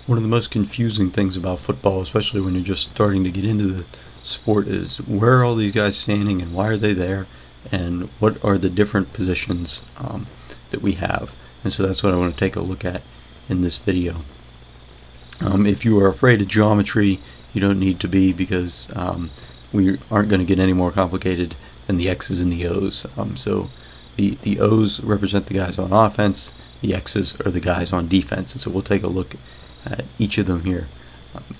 One of the most confusing things about football, especially when you're just starting to get into the sport, is where are all these guys standing and why are they there, and what are the different positions that we have. And so that's what I want to take a look at in this video. If you are afraid of geometry, you don't need to be, because we aren't going to get any more complicated than the X's and the O's. So the O's represent the guys on offense, the X's are the guys on defense, and so we'll take a look at each of them here.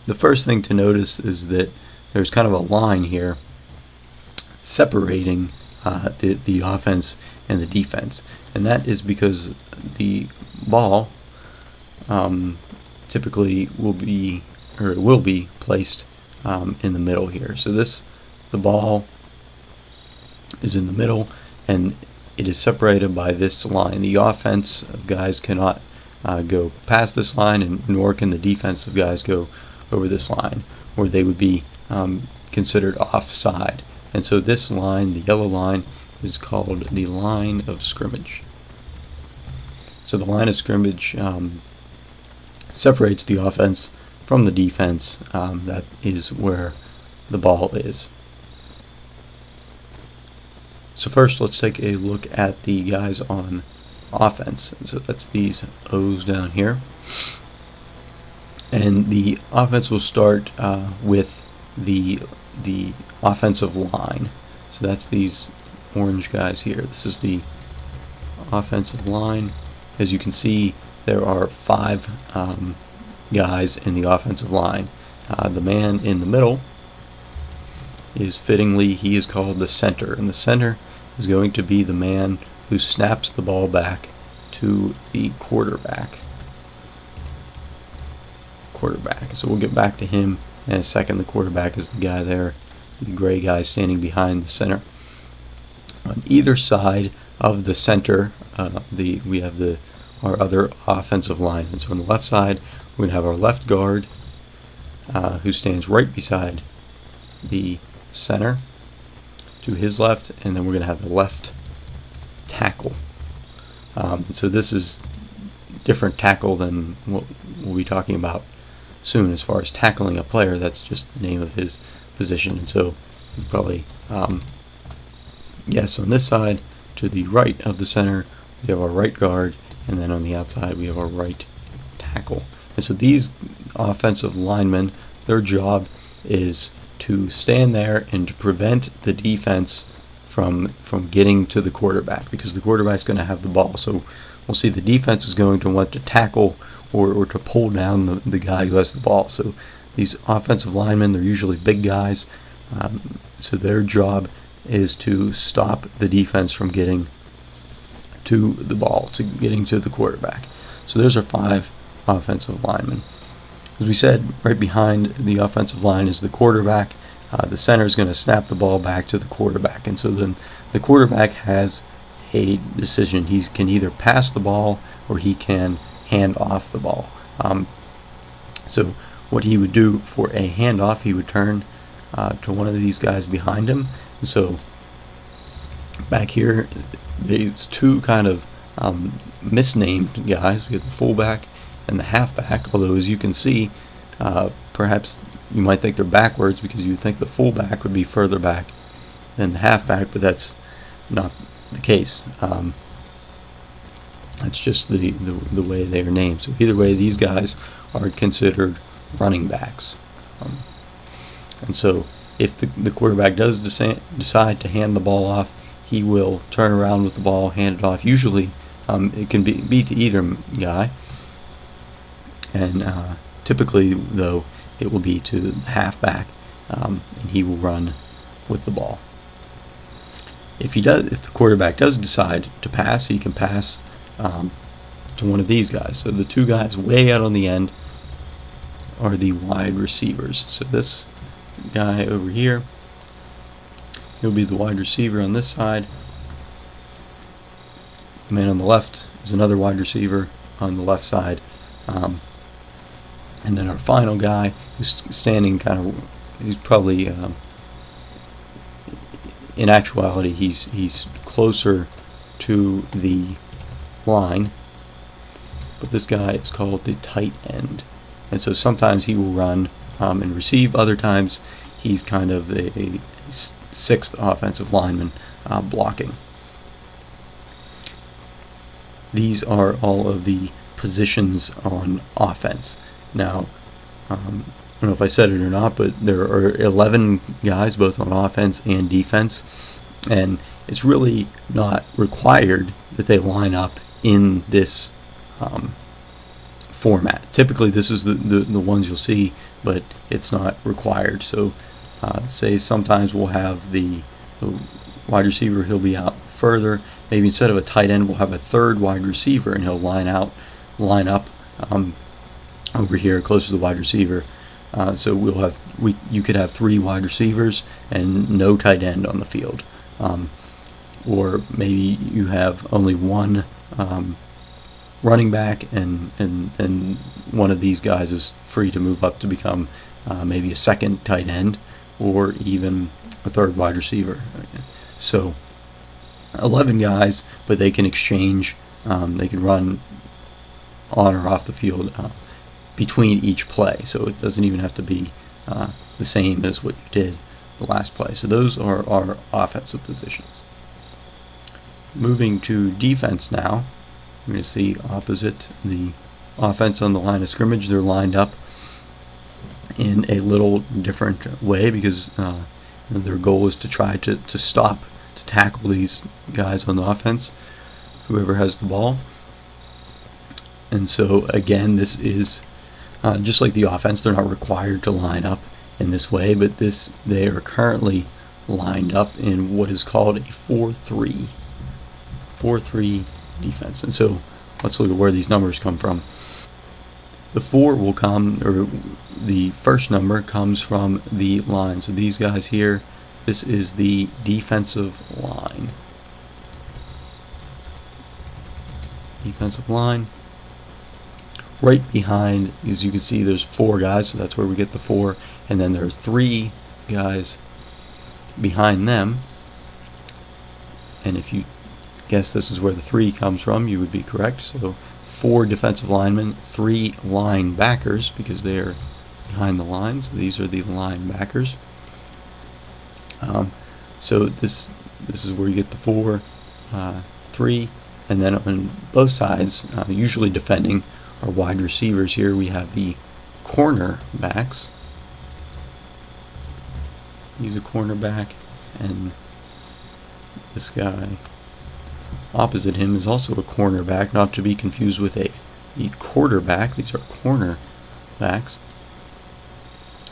The first thing to notice is that there's kind of a line here separating the offense and the defense, and that is because the ball typically will be placed in the middle here. So the ball is in the middle, and it is separated by this line. The offensive guys cannot go past this line, and nor can the defensive guys go over this line, or they would be considered offside. And so this line, the yellow line, is called the line of scrimmage. So the line of scrimmage separates the offense from the defense. That is where the ball is. So first, let's take a look at the guys on offense. And so that's these O's down here. And the offense will start with the offensive line. So that's these orange guys here. This is the offensive line. As you can see, there are 5 guys in the offensive line. The man in the middle is fittingly, he is called the center, and the center is going to be the man who snaps the ball back to the quarterback. So we'll get back to him in a second. The quarterback is the guy there, the gray guy standing behind the center. On either side of the center, we have our other offensive linemen. So on the left side, we're going to have our left guard, who stands right beside the center to his left, and then we're going to have the left tackle. So this is different tackle than what we'll be talking about soon as far as tackling a player. That's just the name of his position. And so you probably guess on this side to the right of the center we have our right guard, and then on the outside we have our right tackle. And so these offensive linemen, their job is to stand there and to prevent the defense from getting to the quarterback, because the quarterback's going to have the ball. So we'll see the defense is going to want to tackle or to pull down the guy who has the ball. So these offensive linemen, they're usually big guys, so their job is to stop the defense from getting to the ball, to getting to the quarterback. So there's our 5 offensive linemen. As we said, right behind the offensive line is the quarterback. The center is going to snap the ball back to the quarterback, and so then the quarterback has a decision. He can either pass the ball or he can hand off the ball. So what he would do for a handoff, he would turn to one of these guys behind him. And so back here, there's 2 kind of misnamed guys. We have the fullback and the halfback, although as you can see, perhaps you might think they're backwards, because you would think the fullback would be further back than the halfback, but that's not the case. That's just the way they are named. So either way, these guys are considered running backs. And so if the quarterback does decide to hand the ball off, he will turn around with the ball, hand it off. Usually it can be to either guy, and typically though it will be to the halfback, and he will run with the ball. If the quarterback does decide to pass, he can pass to one of these guys. So the 2 guys way out on the end are the wide receivers. So this guy over here, he'll be the wide receiver on this side. The man on the left is another wide receiver on the left side. And then our final guy, who's standing he's probably, in actuality, he's closer to the line, but this guy is called the tight end. And so sometimes he will run and receive. Other times he's kind of a sixth offensive lineman blocking. These are all of the positions on offense. Now, I don't know if I said it or not, but there are 11 guys both on offense and defense, and it's really not required that they line up in this format. Typically this is the ones you'll see, but it's not required. So say sometimes we'll have the wide receiver, he'll be out further. Maybe instead of a tight end, we'll have a third wide receiver, and he'll line up over here close to the wide receiver. So you could have 3 wide receivers and no tight end on the field, or maybe you have only one running back, and one of these guys is free to move up to become maybe a second tight end or even a third wide receiver. So 11 guys, but they can exchange, they can run on or off the field between each play, so it doesn't even have to be the same as what you did the last play. So those are our offensive positions. Moving to defense now, we're going to see opposite the offense on the line of scrimmage. They're lined up in a little different way because their goal is to try to tackle these guys on the offense, whoever has the ball. And so again, this is just like the offense. They're not required to line up in this way, but they are currently lined up in what is called a 4-3 defense. And so let's look at where these numbers come from. The 4 will come, or the first number comes from the line. So these guys here, this is the defensive line. Defensive line. Right behind, as you can see, there's 4 guys, so that's where we get the 4. And then there's 3 guys behind them. And if you guess this is where the 3 comes from, you would be correct. So 4 defensive linemen, 3 linebackers, because they are behind the lines. These are the linebackers. So this is where you get the 4, 3, and then on both sides, usually defending our wide receivers here, we have the cornerbacks. He's a cornerback, and this guy opposite him is also a cornerback, not to be confused with a quarterback. These are cornerbacks.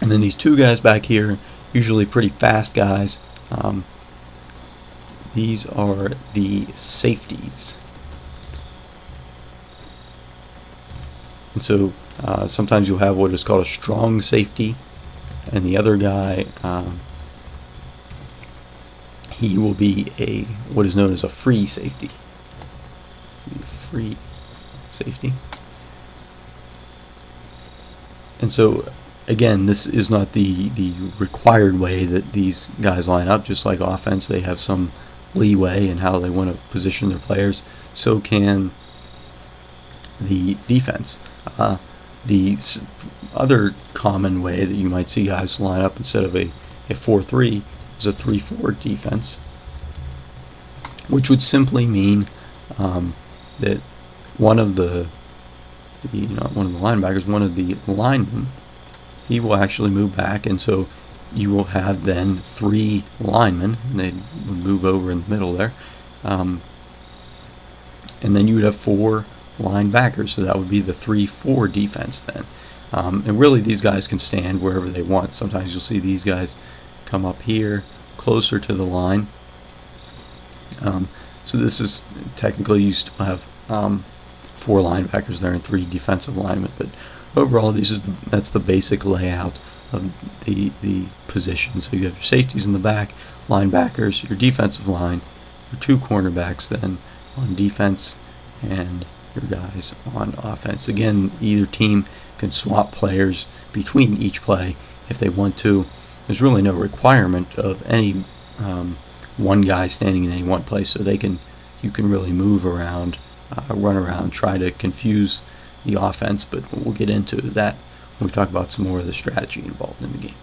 And then these 2 guys back here, usually pretty fast guys. These are the safeties. And so sometimes you'll have what is called a strong safety, and the other guy, he will be what is known as a free safety. Free safety. And so again, this is not the required way that these guys line up. Just like offense, they have some leeway in how they want to position their players. So can the defense. The other common way that you might see guys line up instead of a 4-3 is a 3-4 defense, which would simply mean that one of the linebackers, one of the linemen, he will actually move back, and so you will have then 3 linemen, and they would move over in the middle there, and then you would have 4 linebackers, so that would be the 3-4 defense then. And really these guys can stand wherever they want. Sometimes you'll see these guys come up here closer to the line. So this is technically, you still have 4 linebackers there and 3 defensive linemen, but overall that's the basic layout of the position. So you have your safeties in the back, linebackers, your defensive line, your 2 cornerbacks then on defense, and your guys on offense. Again, either team can swap players between each play if they want to. There's really no requirement of any one guy standing in any one place, so you can really move around, run around, try to confuse the offense, but we'll get into that and we talk about some more of the strategy involved in the game.